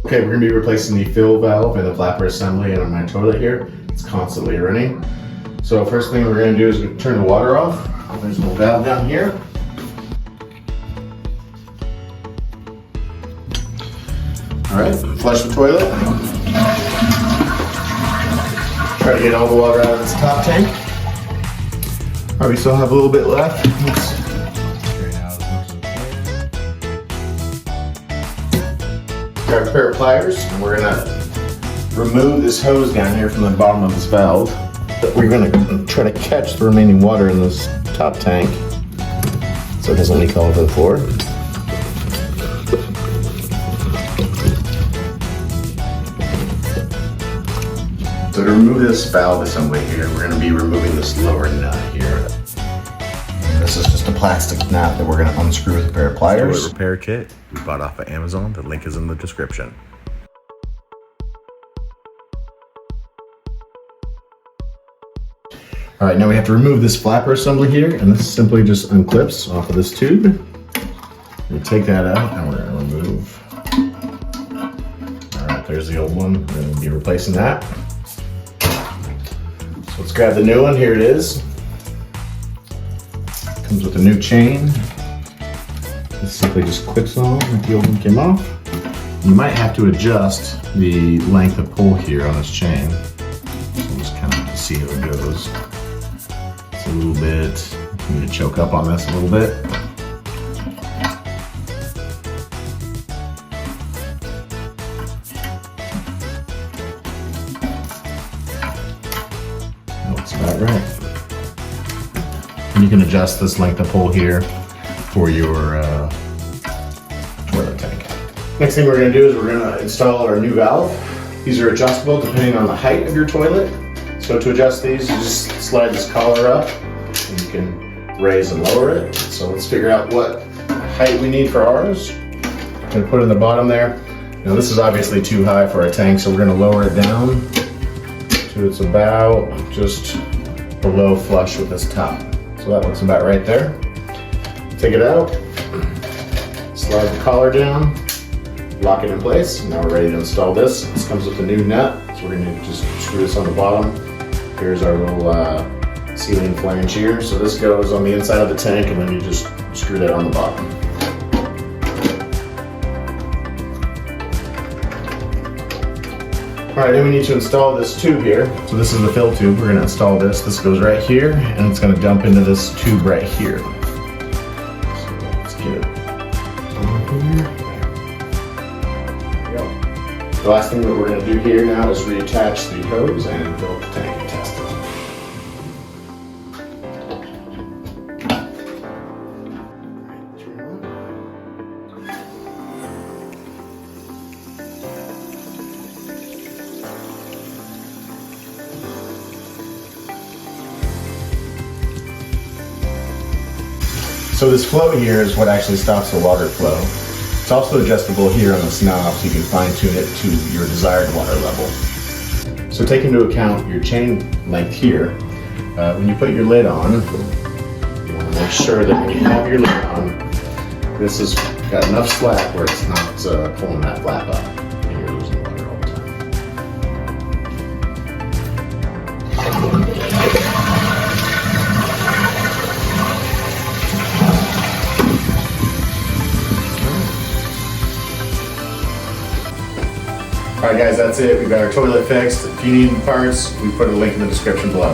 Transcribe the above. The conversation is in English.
Okay, we're gonna be replacing the fill valve and the flapper assembly on my toilet here. It's constantly running. So first thing we're gonna do is turn the water off. There's a little valve down here. All right, flush the toilet. Try to get all the water out of this top tank. All right, we still have a little bit left. Grab a pair of pliers, and we're gonna remove this hose down here from the bottom of this valve. We're gonna try to catch the remaining water in this top tank so it doesn't leak all over the floor. So to remove this valve assembly here, we're gonna be removing this lower nut here. This is just a plastic nut that we're gonna unscrew with a pair of pliers. Toilet repair kit we bought off of Amazon. The link is in the description. All right, now we have to remove this flapper assembly here, and this simply just unclips off of this tube. We take that out, and we're gonna remove. All right, there's the old one. We're gonna be replacing that. So let's grab the new one. Here it is. Comes with a new chain. This simply just clips on like the old one came off. You might have to adjust the length of pull here on this chain. So we'll just kind of see how it goes. It's a little bit, you need to choke up on this a little bit. That looks about right. And you can adjust this length of pull here for your toilet tank. Next thing we're going to do is we're going to install our new valve. These are adjustable depending on the height of your toilet. So to adjust these, you just slide this collar up and you can raise and lower it. So let's figure out what height we need for ours. I'm going to put it in the bottom there. Now this is obviously too high for our tank, so we're going to lower it down to it's about just below flush with this top. So that looks about right there. Take it out, slide the collar down, lock it in place. Now we're ready to install this. This comes with a new nut, so we're going to just screw this on the bottom. Here's our little ceiling flange here. So this goes on the inside of the tank, and then you just screw that on the bottom. All right, then we need to install this tube here. So this is the fill tube. We're going to install this. This goes right here, and it's going to dump into this tube right here. So let's get it on here. There we go. The last thing that we're going to do here now is reattach the hose and fill up the tank and test it. So this flow here is what actually stops the water flow. It's also adjustable here on this knob, so you can fine tune it to your desired water level. So take into account your chain length here. When you put your lid on, you want to make sure that when you have your lid on, this has got enough slack where it's not pulling that flap up and you're losing water all the time. Alright guys, that's it. We've got our toilet fixed. If you need parts, we put a link in the description below.